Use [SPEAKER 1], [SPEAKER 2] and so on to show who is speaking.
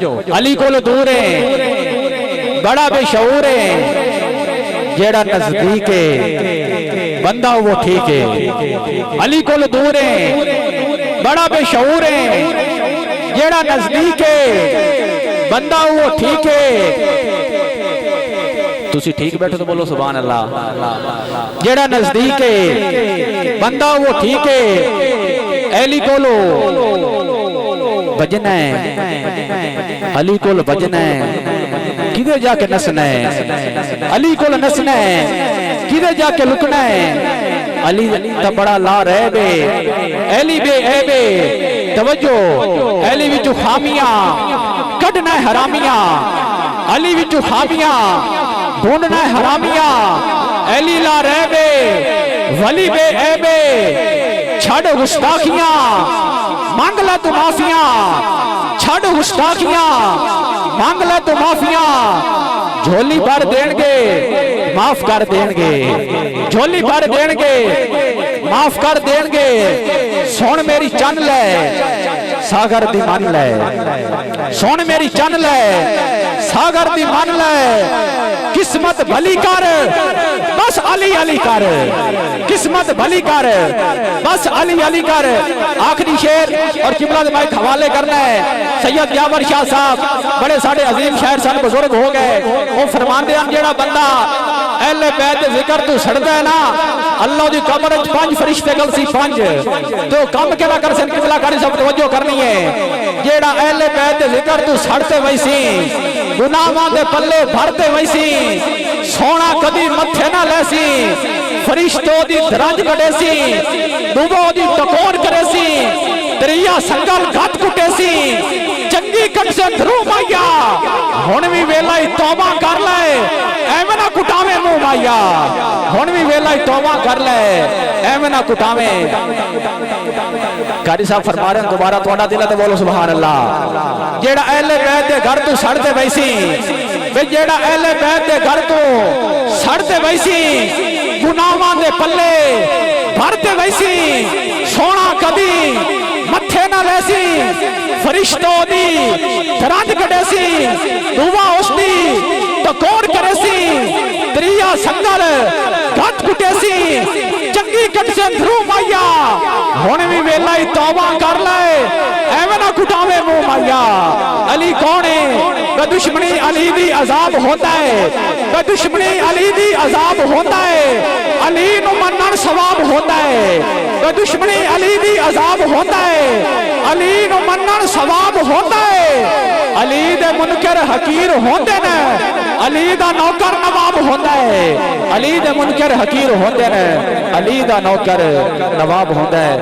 [SPEAKER 1] अली को दूर है बड़ा बेशऊर है जेड़ा नजदीक है बंदा वो ठीक है। अली को दूर है बड़ा बेशऊर है जेड़ा नजदीक है बंदा वो ठीक है। तुसी ठीक बैठो तो बोलो सुभान अल्लाह। जेड़ा नजदीक है बंदा वो ठीक है। अली कोलो बजना है अली कोल बजना है किधर जाके नसना है। अली कोल नसना है किधर जाके लुकना है। अली तो बड़ा ला रह बे अली बे ए बे तवज्जो अली विचू खामियां कढ़ना है हरामियां। अली विचू खामियां ढूंढना है हरामियां। अली ला रह बे वली बे ए बे छड़ गुस्ताखियां मांग ला तू माफिया। छड़ गुस्ताखियां मांग ला तू माफिया। झोली भर देंगे माफ कर देंगे। झोली भर देंगे माफ कर देंगे। सुन मेरी चन ले सागर दी मन ले। सुन मेरी चन ले सागर दी मन ले। किस्मत भली कर बस अली अली कर। किस्मत भली कर बस अली अली कर। आखिरी शेर और किबला दे माइक हवाले करना है। सैयद यावर शाह साहब बड़े साढ़े अजीम शायर सन बुजुर्ग हो गए। वो फरमाते हैं जेड़ा बंदा अहले बैत दे जिक्र तू सड़दा है ना अल्लाह दी कब्र च 5 फरिश्ते गल सी 5 तो कम केड़ा कर सन किबला कारी सब तवज्जो करनी है। जेड़ा अहले बैत दे जिक्र तू सड़ते वैसी गुनाहां दे पल्ले भरते वैसी सोना कदी मथे ना लेसी। फरिश्तों दी दरज कडेसी दुबो दी टकोर करेसी। दरिया संगल घट कुटेसी चंगी कट से ध्रू माइया। हुण भी वेला ही तौबा कर ले एवें ना कुटावे मुंह माइया। हुण भी वेला ही तौबा कर ले एवें ना कुटावे। कारी साहब फरमा रहे दोबारा थोड़ा दिल ते बोलो सुभान अल्लाह। जेड़ा अहले बैत दे घर तू सड़ते वैसी वे जेड़ा अहले बैत दे घर तू सड़ते वैसी गुनाहां दे पल्ले भरते वैसी सोना कदी मथे ना लेसी। फरिश्तों दी दरज कडेसी दुआ उसदी टकोर करेसी। दरिया संगल घट कुटेसी चंगी कट से ध्रू माइया। हुण भी वेला ही तौबा कर ले एवें ना कुटावे मुंह माइया। अली कौन है दुश्मनी अली दी अजाब होता है। दुश्मनी अली दी अजाब होता है। अली नू मनन सवाब होता है। दुश्मनी अली दी अजाब होता है। अली नू मनन सवाब होता है। अली दे मुनकर हकीर होंदे ने अली दा नौकर नवाब होता है। अली दे मुनकर हकीर होंदे ने अली दा नौकर नवाब होता है।